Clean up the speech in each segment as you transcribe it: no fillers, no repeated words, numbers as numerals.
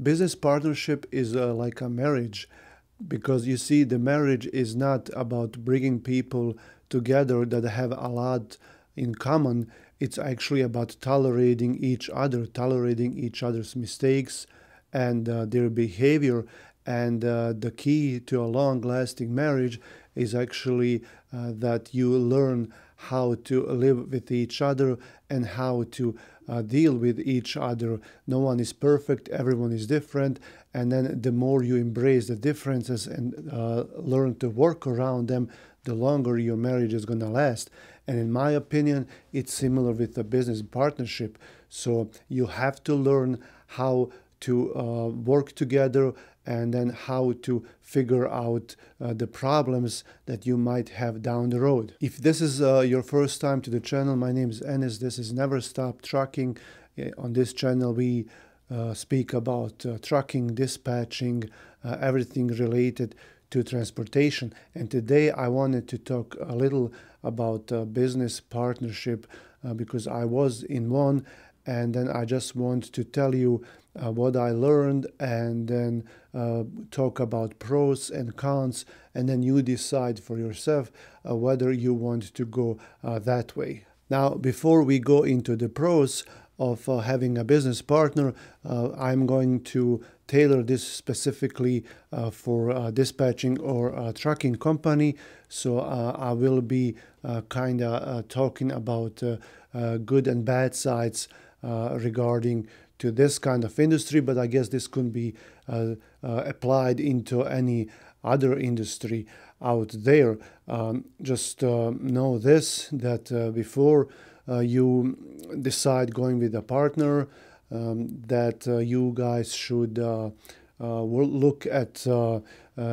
Business partnership is like a marriage, because you see, the marriage is not about bringing people together that have a lot in common. It's actually about tolerating each other's mistakes and their behavior. And the key to a long lasting marriage is actually that you learn how to live with each other and how to deal with each other. No one is perfect, everyone is different, and then the more you embrace the differences and learn to work around them, the longer your marriage is going to last. And in my opinion, it's similar with a business partnership. So you have to learn how to work together, and then how to figure out the problems that you might have down the road. If this is your first time to the channel, my name is Enis. This is Never Stop Trucking. On this channel, we speak about trucking, dispatching, everything related to transportation. And today I wanted to talk a little about business partnership because I was in one, and then I just want to tell you what I learned, and then talk about pros and cons, and then you decide for yourself whether you want to go that way. Now, before we go into the pros of having a business partner, I'm going to tailor this specifically for dispatching or a trucking company. So I will be kind of talking about good and bad sides regarding to this kind of industry, but I guess this could be applied into any other industry out there. Just know this, that before you decide going with a partner, that you guys should look at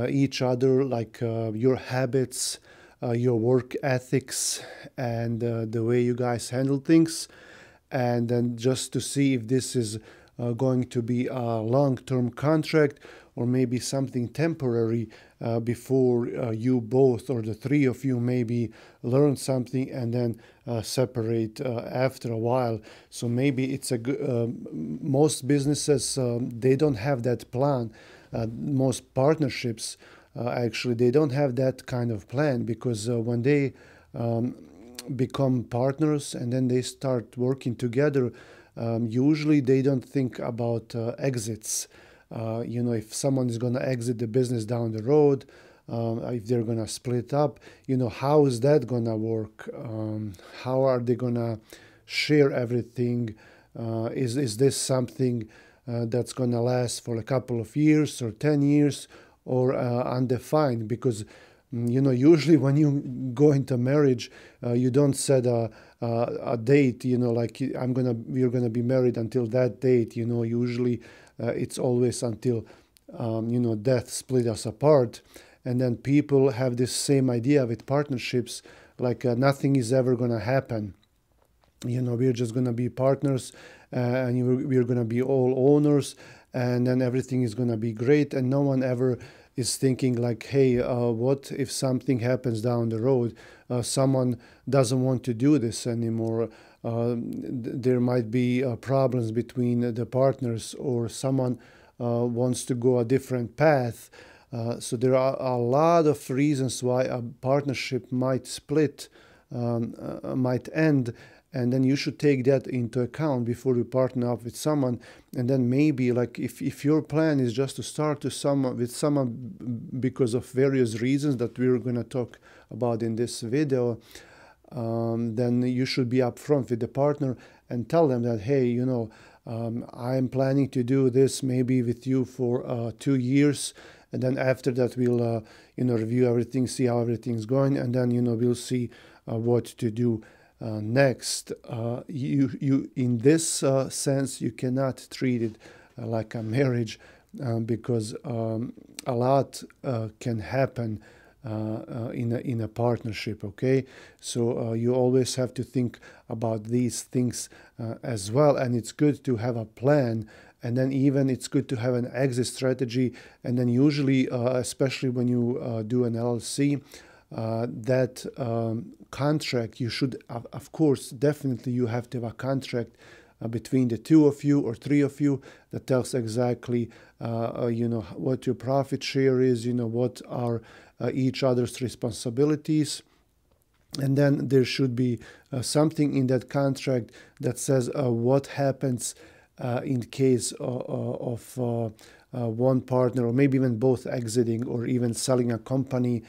each other, like your habits, your work ethics, and the way you guys handle things, and then just to see if this is going to be a long-term contract or maybe something temporary before you both or the three of you maybe learn something and then separate after a while. So maybe it's a good, most businesses, they don't have that plan. Most partnerships, actually, they don't have that kind of plan, because when they become partners and then they start working together, usually they don't think about exits. If someone is going to exit the business down the road, if they're going to split up, how is that going to work? How are they going to share everything? Is this something that's going to last for a couple of years or 10 years or undefined? Because usually when you go into marriage, you don't set a date, like we're gonna be married until that date. Usually it's always until death split us apart. And then people have this same idea with partnerships, like nothing is ever gonna happen. We're just gonna be partners, and we're gonna be all owners, and then everything is gonna be great, and no one ever is thinking like, hey, what if something happens down the road? Someone doesn't want to do this anymore. There might be problems between the partners, or someone wants to go a different path. So there are a lot of reasons why a partnership might split, might end, and then you should take that into account before you partner up with someone. And then maybe, like, if your plan is just to start with someone because of various reasons that we're going to talk about in this video, then you should be upfront with the partner and tell them that, hey, I'm planning to do this maybe with you for 2 years, and then after that we'll review everything, see how everything's going, and then we'll see what to do next. You in this sense, you cannot treat it like a marriage, because a lot can happen in a partnership. Okay, so you always have to think about these things as well, and it's good to have a plan. And then even it's good to have an exit strategy. And then usually, especially when you do an LLC, that contract, you should, of course, definitely you have to have a contract between the two of you or three of you, that tells exactly what your profit share is, what are each other's responsibilities. And then there should be something in that contract that says what happens in case of one partner, or maybe even both, exiting or even selling a company.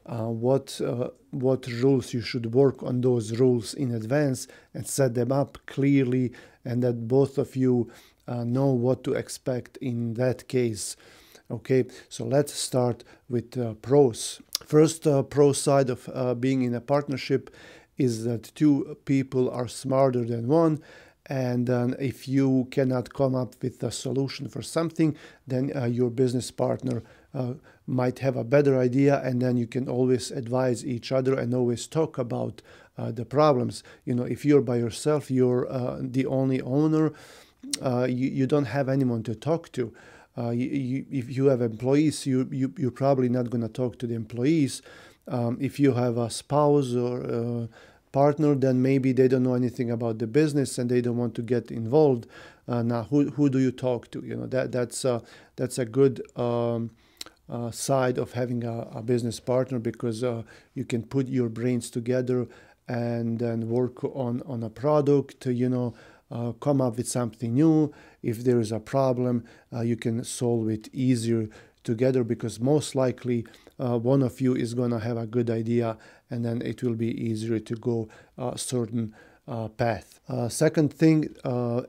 What rules you should work on those rules in advance and set them up clearly, and that both of you know what to expect in that case. Okay, so let's start with pros. First, pro side of being in a partnership is that two people are smarter than one. And if you cannot come up with a solution for something, then your business partner might have a better idea, and then you can always advise each other and always talk about the problems. If you're by yourself, you're the only owner, you don't have anyone to talk to. If you have employees, you're probably not going to talk to the employees. If you have a spouse or partner, then maybe they don't know anything about the business and they don't want to get involved. Now, who do you talk to? That's a good side of having a business partner, because you can put your brains together and then work on a product. Come up with something new. If there is a problem, you can solve it easier together, because most likely one of you is going to have a good idea, and then it will be easier to go a certain path. Second thing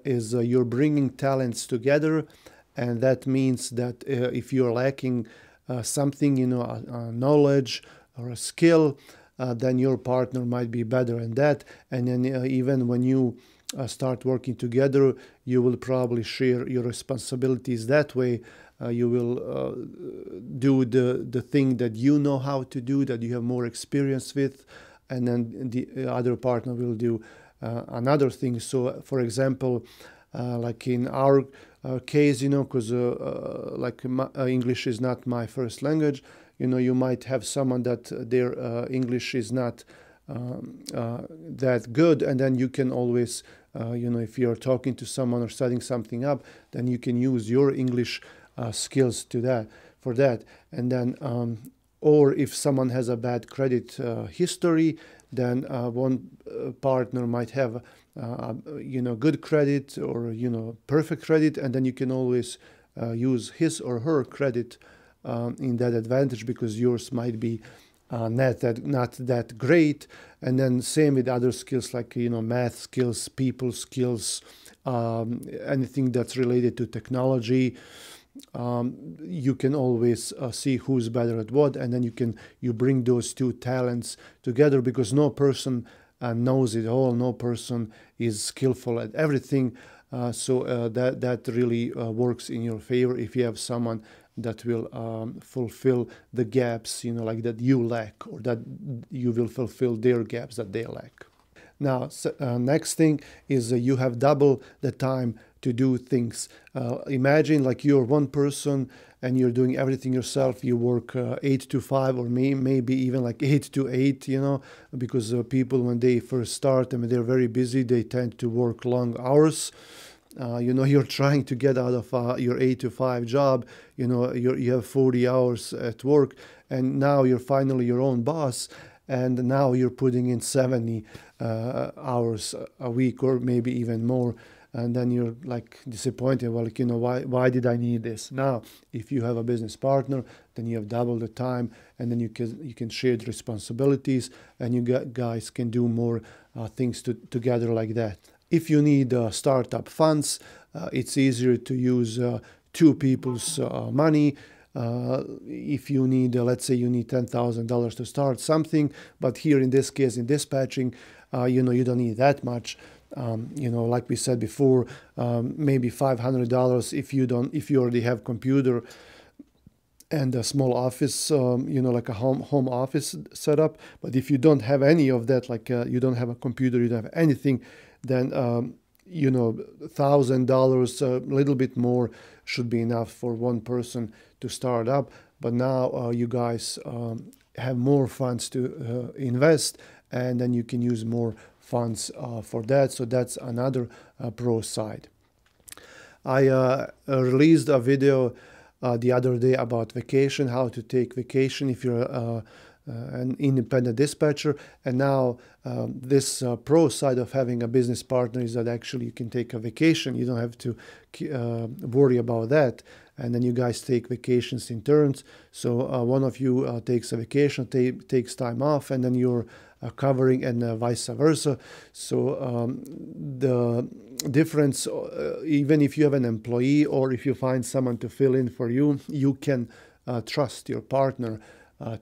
is you're bringing talents together, and that means that if you're lacking something, a knowledge or a skill, then your partner might be better in that. And then even when you start working together, you will probably share your responsibilities that way. You will do the thing that you know how to do, that you have more experience with, and then the other partner will do another thing. So, for example, like in our case, because English is not my first language, you might have someone that their English is not that good, and then you can always, if you're talking to someone or setting something up, then you can use your English skills for that. And then, or if someone has a bad credit history, then one partner might have, good credit or, perfect credit, and then you can always use his or her credit in that advantage, because yours might be not that great. And then same with other skills like math skills, people skills, anything that's related to technology. You can always see who's better at what, and then you bring those two talents together, because no person knows it all, no person is skillful at everything. So that really works in your favor if you have someone that will fulfill the gaps, like that you lack, or that you will fulfill their gaps that they lack. Now, next thing is you have double the time to do things. Imagine like you're one person and you're doing everything yourself. You work 8 to 5, or maybe even like 8 to 8, because people, when they first start and they're very busy, they tend to work long hours. You're trying to get out of your 8 to 5 job. You have 40 hours at work, and now you're finally your own boss, and now you're putting in 70 hours a week, or maybe even more. And then you're like disappointed. Well, why did I need this? Now, if you have a business partner, then you have double the time, and then you can share the responsibilities, and you guys can do more things together like that. If you need startup funds, it's easier to use two people's money. If you need, let's say you need $10,000 to start something, but here in this case, in dispatching, you don't need that much. Like we said before, maybe $500 if you already have computer and a small office, like a home office setup. But if you don't have any of that, like you don't have a computer, you don't have anything, then $1,000, a little bit more, should be enough for one person to start up. But now you guys have more funds to invest, and then you can use more funds for that. So that's another pro side. I released a video the other day about vacation, how to take vacation if you're an independent dispatcher. And now this pro side of having a business partner is that actually you can take a vacation. You don't have to worry about that. And then you guys take vacations in turns. So one of you takes a vacation, takes time off, and then you're covering, and vice versa. So the difference, even if you have an employee or if you find someone to fill in for you, you can trust your partner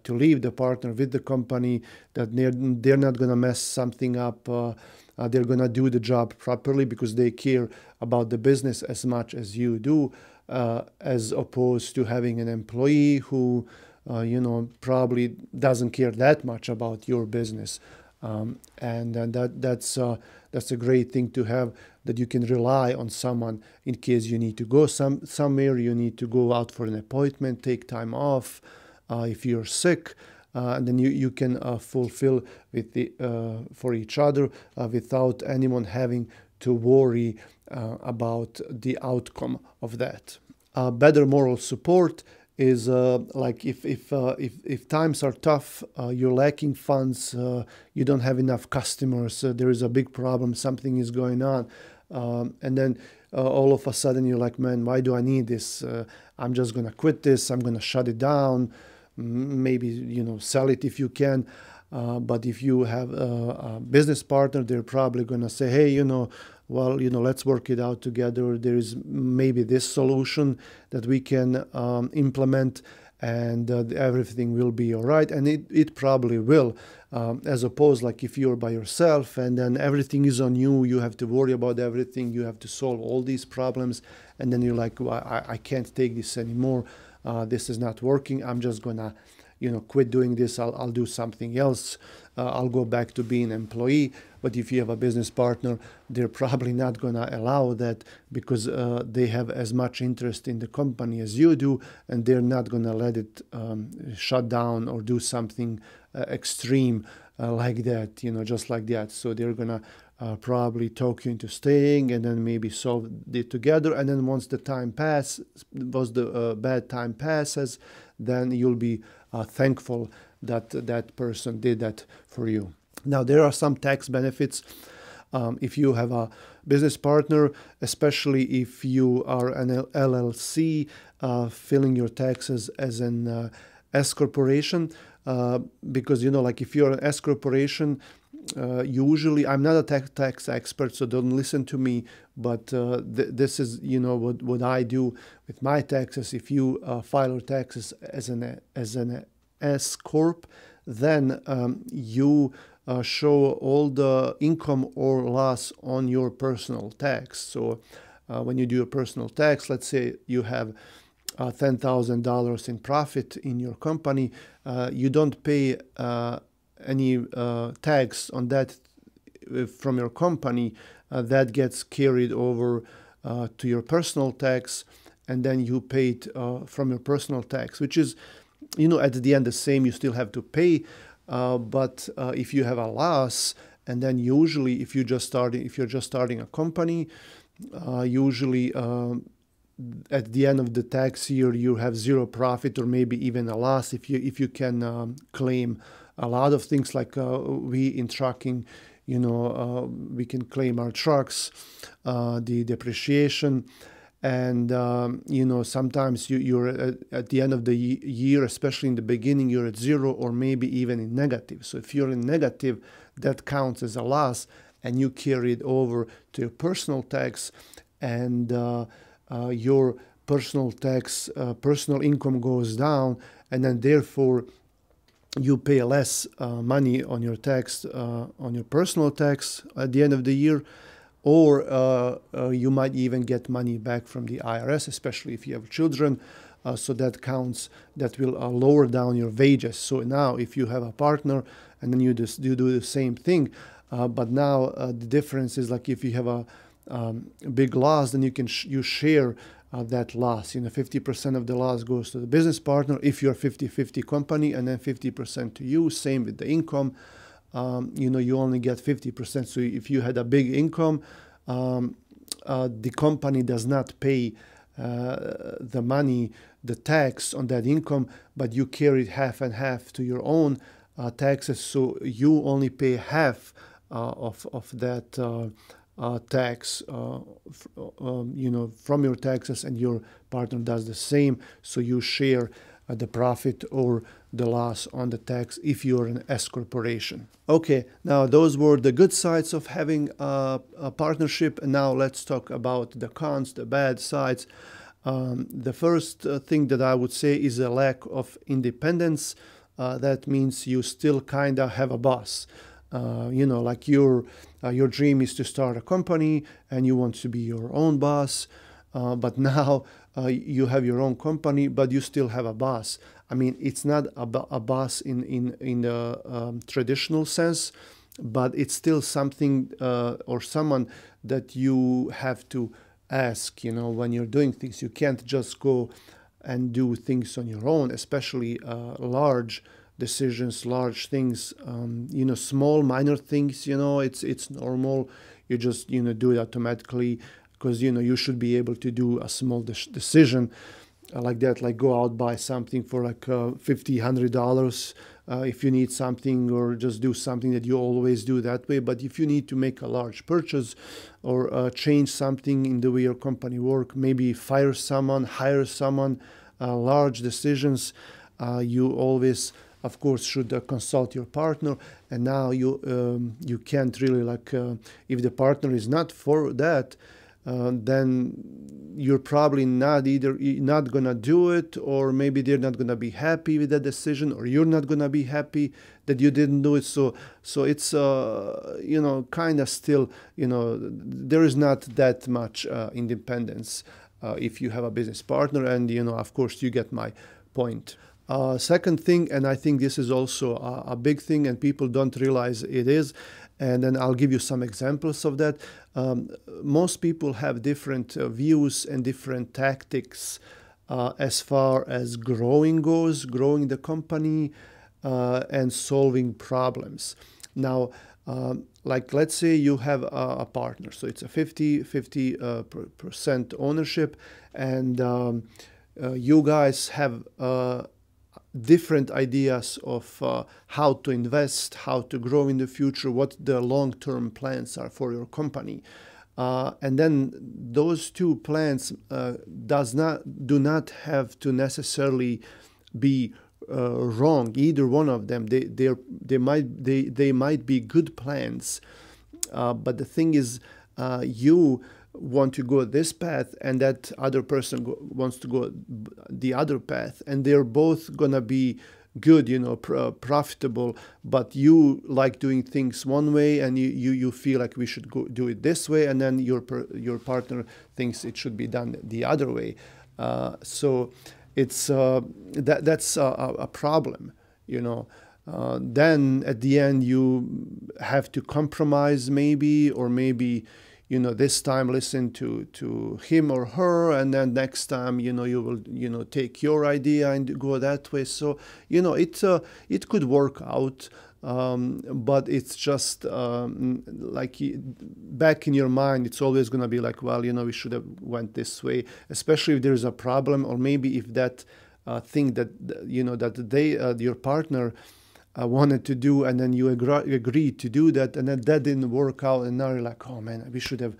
to leave the partner with the company, that they're not going to mess something up. They're going to do the job properly because they care about the business as much as you do, as opposed to having an employee who probably doesn't care that much about your business. And that's a great thing to have, that you can rely on someone in case you need to go somewhere, you need to go out for an appointment, take time off, if you're sick, and then you can fulfill for each other without anyone having to worry about the outcome of that. Better moral support is like if times are tough, you're lacking funds, you don't have enough customers, there is a big problem, something is going on, and then all of a sudden you're like, man, why do I need this? I'm just gonna quit this, I'm gonna shut it down, maybe sell it if you can. But if you have a business partner, they're probably gonna say, hey, well, let's work it out together. There is maybe this solution that we can implement, and everything will be all right. And it probably will, as opposed like if you're by yourself and then everything is on you, you have to worry about everything, you have to solve all these problems, and then you're like, well, I can't take this anymore. This is not working. I'm just gonna quit doing this. I'll do something else. I'll go back to being an employee. But if you have a business partner, they're probably not going to allow that, because they have as much interest in the company as you do, and they're not going to let it shut down or do something extreme like that, just like that. So they're going to probably talk you into staying, and then maybe solve it together. And then once the bad time passes, then you'll be thankful that that person did that for you. Now, there are some tax benefits if you have a business partner, especially if you are an LLC, filing your taxes as an S corporation, because like if you're an S corporation, usually, I'm not a tax expert, so don't listen to me, but this is what I do with my taxes. If you file your taxes as an S corp, then you show all the income or loss on your personal tax. So when you do a personal tax, let's say you have $10,000 in profit in your company, you don't pay any tax on that from your company. That gets carried over to your personal tax, and then you pay it from your personal tax, which is at the end the same. You still have to pay, but if you have a loss, and then usually if you're just starting a company, usually at the end of the tax year you have zero profit or maybe even a loss. If you can claim a lot of things, like we in trucking, we can claim our trucks, the depreciation. And, sometimes you're at the end of the year, especially in the beginning, you're at zero or maybe even in negative. So if you're in negative, that counts as a loss, and you carry it over to your personal tax, and your personal tax, personal income goes down, and then therefore you pay less money on your tax, on your personal tax at the end of the year. Or you might even get money back from the IRS, especially if you have children. So that counts. That will lower down your wages. So now, if you have a partner and then you do the same thing, but now the difference is, like, if you have a big loss, then you share that loss. 50% of the loss goes to the business partner if you're 50-50 company, and then 50% to you. Same with the income. you only get 50%. So if you had a big income, the company does not pay the money, the tax on that income, but you carry half and half to your own taxes. So you only pay half of that tax, from your taxes, and your partner does the same. So you share the profit or the loss on the tax if you're an S corporation. Okay, now those were the good sides of having a partnership, and now let's talk about the cons, the bad sides. The first thing that I would say is a lack of independence. That means you still kind of have a boss. Like your dream is to start a company and you want to be your own boss, but now you have your own company, but you still have a boss. I mean, it's not a boss in the traditional sense, but it's still something or someone that you have to ask, when you're doing things. You can't just go and do things on your own, especially large decisions, large things, small, minor things, it's normal. You just, do it automatically because, you should be able to do a small decision like that, like go out, buy something for like $50, $100 if you need something, or just do something that you always do that way. But if you need to make a large purchase or change something in the way your company work, maybe fire someone, hire someone, large decisions, you always, of course, should consult your partner. And now you can't really if the partner is not for that, then you're probably not gonna do it, or maybe they're not gonna be happy with that decision, or you're not gonna be happy that you didn't do it. So it's kind of still, there is not that much independence if you have a business partner, and of course you get my point. Second thing, and I think this is also a big thing and people don't realize it is, and then I'll give you some examples of that. Most people have different views and different tactics as far as growing the company and solving problems. Now, let's say you have a partner, so it's a 50% ownership, and you guys have different ideas of how to invest, how to grow in the future, what the long-term plans are for your company. And then those two plans do not have to necessarily be wrong, either one of them. They might be good plans, but the thing is, you want to go this path and that other person wants to go the other path, and they're both gonna be good, profitable, but you like doing things one way and you feel like we should do it this way, and then your partner thinks it should be done the other way. So it's that's a problem, then at the end you have to compromise, maybe, or maybe this time listen to him or her, and then next time, you will, take your idea and go that way. So, it could work out, but it's just back in your mind, it's always going to be like, well, we should have went this way, especially if there's a problem, or maybe if that thing that, your partner wanted to do, and then you agreed to do that, and then that didn't work out, and now you're like, oh man, we should have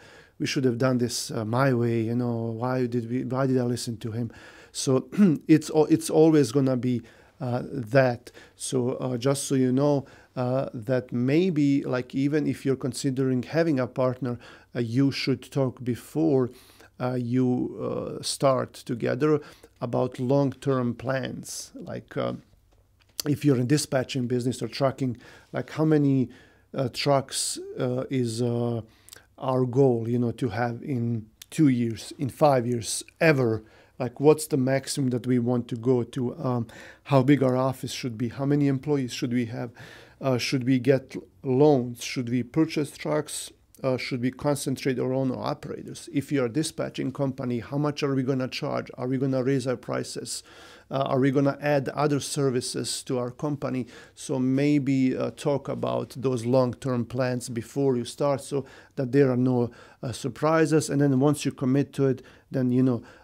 done this my way. Why did I listen to him? So it's always gonna be that. So just so you know, that maybe, even if you're considering having a partner, you should talk before you start together about long-term plans, if you're in dispatching business or trucking, how many trucks is our goal, to have in 2 years, in 5 years, ever? What's the maximum that we want to go to? How big our office should be? How many employees should we have? Should we get loans? Should we purchase trucks? should we concentrate on owner operators? If you're a dispatching company, how much are we going to charge? Are we going to raise our prices? Are we going to add other services to our company? So maybe talk about those long-term plans before you start, so that there are no surprises. And then once you commit to it, then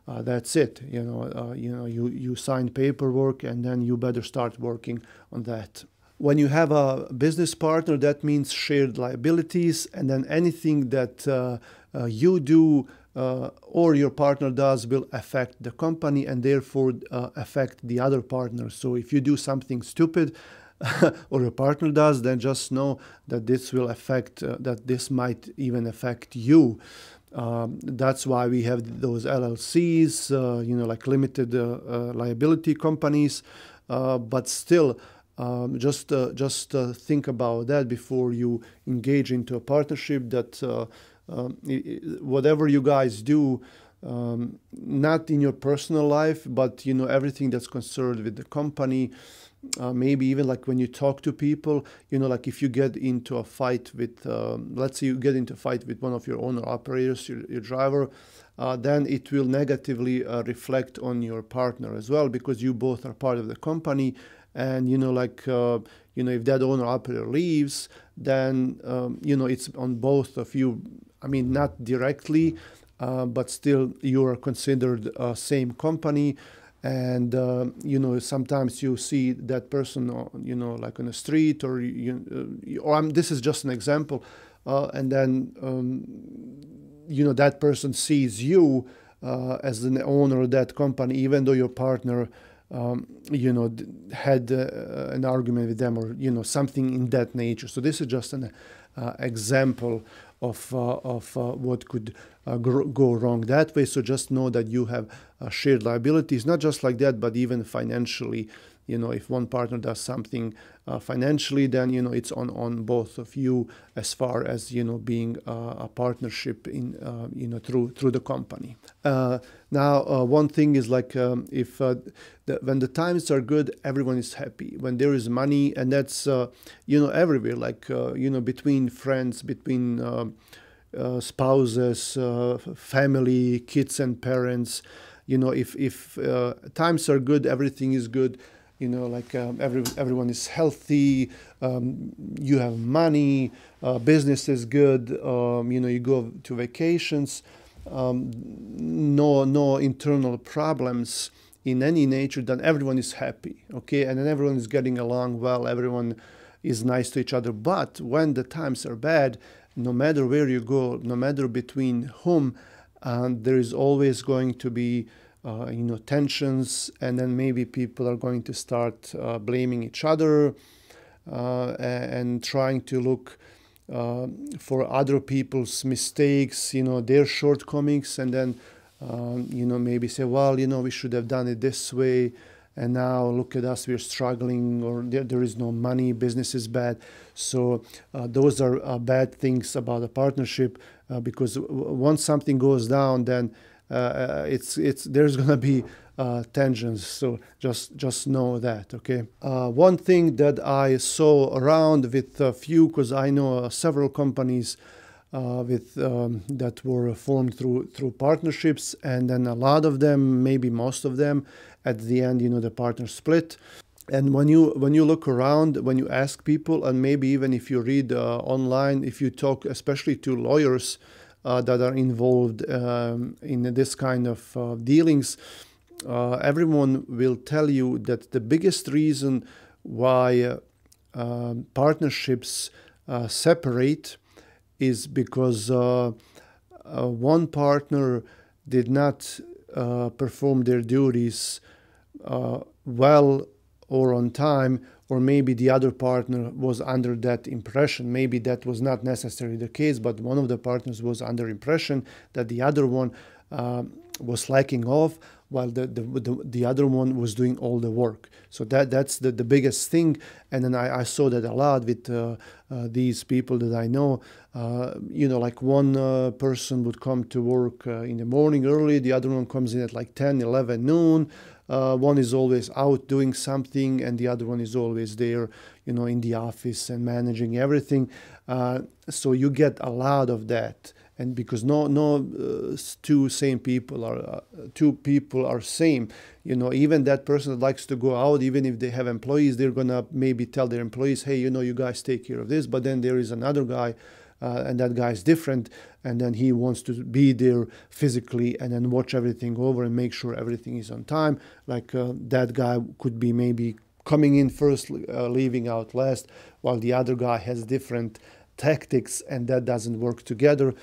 that's it. You sign paperwork, and then you better start working on that. When you have a business partner, that means shared liabilities, and then anything that you do or your partner does will affect the company, and therefore affect the other partners. So if you do something stupid or your partner does, then just know that this will affect, that this might even affect you. That's why we have those LLCs, like limited liability companies. But still, just think about that before you engage into a partnership, that whatever you guys do, not in your personal life, but everything that's concerned with the company, maybe even like when you talk to people, like if you get into a fight with, let's say you get into a fight with one of your owner operators, your driver, then it will negatively reflect on your partner as well, because you both are part of the company. And if that owner operator leaves, then it's on both of you. I mean, not directly, but still you are considered same company. And sometimes you see that person, like on the street, or this is just an example, and then that person sees you as an owner of that company, even though your partner had an argument with them, or something in that nature. So this is just an example of what could go wrong that way. So just know that you have shared liabilities, not just like that, but even financially. If one partner does something financially, then it's on both of you, as far as being a partnership in through the company. Now, one thing is like, if when the times are good, everyone is happy. When there is money, and that's everywhere, like between friends, between spouses, family, kids and parents. If times are good, everything is good. Everyone is healthy, you have money, business is good, you go to vacations, no internal problems in any nature, then everyone is happy, okay? And then everyone is getting along well, everyone is nice to each other. But when the times are bad, no matter where you go, no matter between whom, there is always going to be tensions, and then maybe people are going to start blaming each other and trying to look for other people's mistakes, their shortcomings, and then maybe say, well, we should have done it this way, and now look at us, we're struggling, or there is no money, business is bad. So those are bad things about a partnership, because once something goes down, then there's gonna be tensions. So just know that, okay? One thing that I saw around with a few, because I know several companies that were formed through partnerships, and then a lot of them, maybe most of them, at the end, the partners split. And when you look around, when you ask people, and maybe even if you read online, if you talk especially to lawyers that are involved in this kind of dealings, everyone will tell you that the biggest reason why partnerships separate is because one partner did not perform their duties well or on time, or maybe the other partner was under that impression. Maybe that was not necessarily the case, but one of the partners was under impression that the other one was slacking off, while the other one was doing all the work. So that's the biggest thing. And then I saw that a lot with these people that I know. Like one person would come to work in the morning early, the other one comes in at like 10, 11 noon. One is always out doing something, and the other one is always there, in the office and managing everything. So you get a lot of that. And because two people are same, even that person that likes to go out, even if they have employees, they're gonna maybe tell their employees, hey, you guys take care of this. But then there is another guy, and that guy is different, and then he wants to be there physically and then watch everything over and make sure everything is on time. Like that guy could be maybe coming in first, leaving out last, while the other guy has different tactics, and that doesn't work together,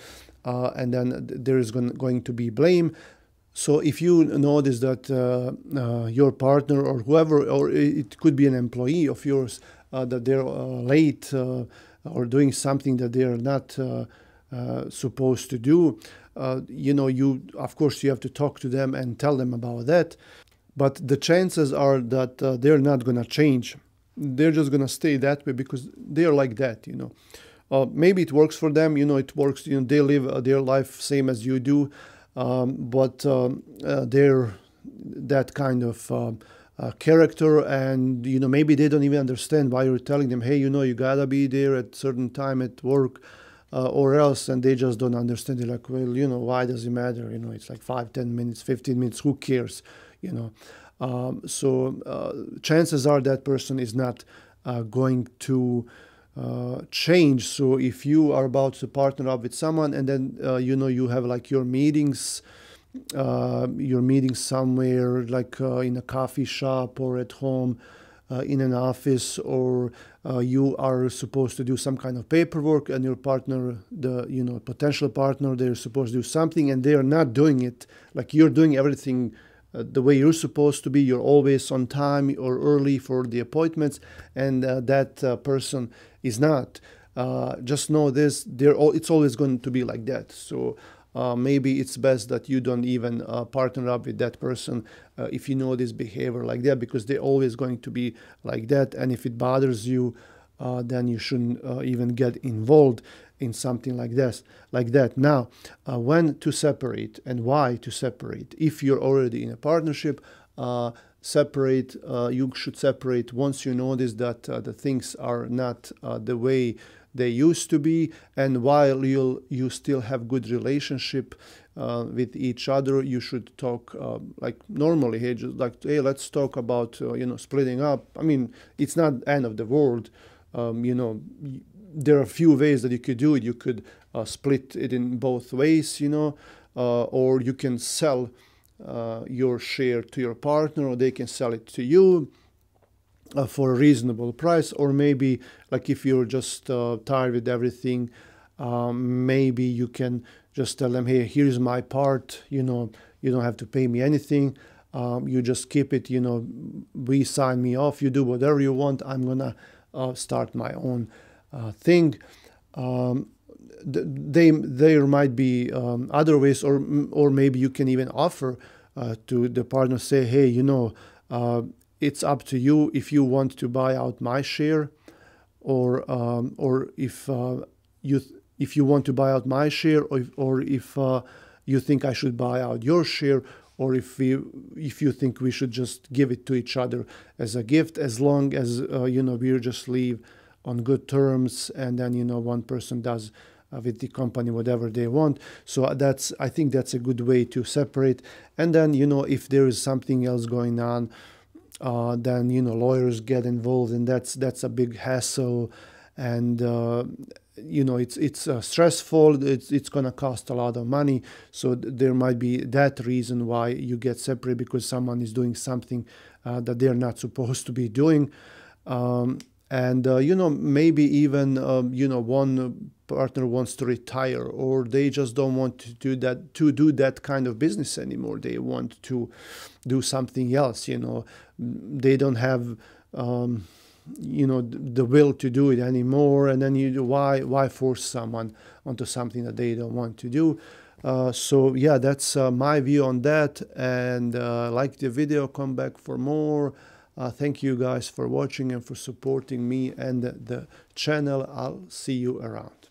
and then there is going to be blame. So if you notice that your partner or whoever, or it could be an employee of yours, that they're late or doing something that they are not supposed to do, you of course you have to talk to them and tell them about that. But the chances are that they're not going to change. They're just going to stay that way because they're like that, maybe it works for them, it works, they live their life same as you do, but they're that kind of character, and maybe they don't even understand why you're telling them, hey, you gotta be there at certain time at work, or else, and they just don't understand. They're like, well, why does it matter? It's like 5, 10 minutes, 15 minutes, who cares? So chances are that person is not going to change. So if you are about to partner up with someone, and then you have like your meetings somewhere, like in a coffee shop or at home, in an office, or you are supposed to do some kind of paperwork, and your partner, the potential partner, they're supposed to do something and they are not doing it. Like you're doing everything the way you're supposed to be. You're always on time or early for the appointments, and that person is not. Just know this: it's always going to be like that. So maybe it's best that you don't even partner up with that person if you know this behavior like that, because they're always going to be like that. And if it bothers you, then you shouldn't even get involved in something like this, like that. Now, when to separate and why to separate? If you're already in a partnership, separate. You should separate once you notice that the things are not the way they used to be, and while you still have good relationship with each other, you should talk like normally. Hey, just like, hey, let's talk about splitting up. I mean, it's not end of the world. There are a few ways that you could do it. You could split it in both ways, or you can sell your share to your partner, or they can sell it to you for a reasonable price. Or maybe, like, if you're just tired with everything, maybe you can just tell them, hey, here's my part, you don't have to pay me anything. You just keep it, we sign me off, you do whatever you want. I'm gonna start my own thing. There might be other ways, or maybe you can even offer to the partner, say, hey, it's up to you if you want to buy out my share, or if you want to buy out my share, or if you think I should buy out your share, or if you think we should just give it to each other as a gift, as long as we just leave on good terms, and then one person does with the company whatever they want. So I think that's a good way to separate. And then if there is something else going on, then lawyers get involved, and that's a big hassle, and it's stressful. It's gonna cost a lot of money. So there might be that reason why you get separate, because someone is doing something that they're not supposed to be doing. And maybe even one partner wants to retire, or they just don't want to do that kind of business anymore. They want to do something else. They don't have the will to do it anymore. And then why force someone onto something that they don't want to do? So yeah, that's my view on that. And like the video, come back for more. Thank you guys for watching and for supporting me and the channel. I'll see you around.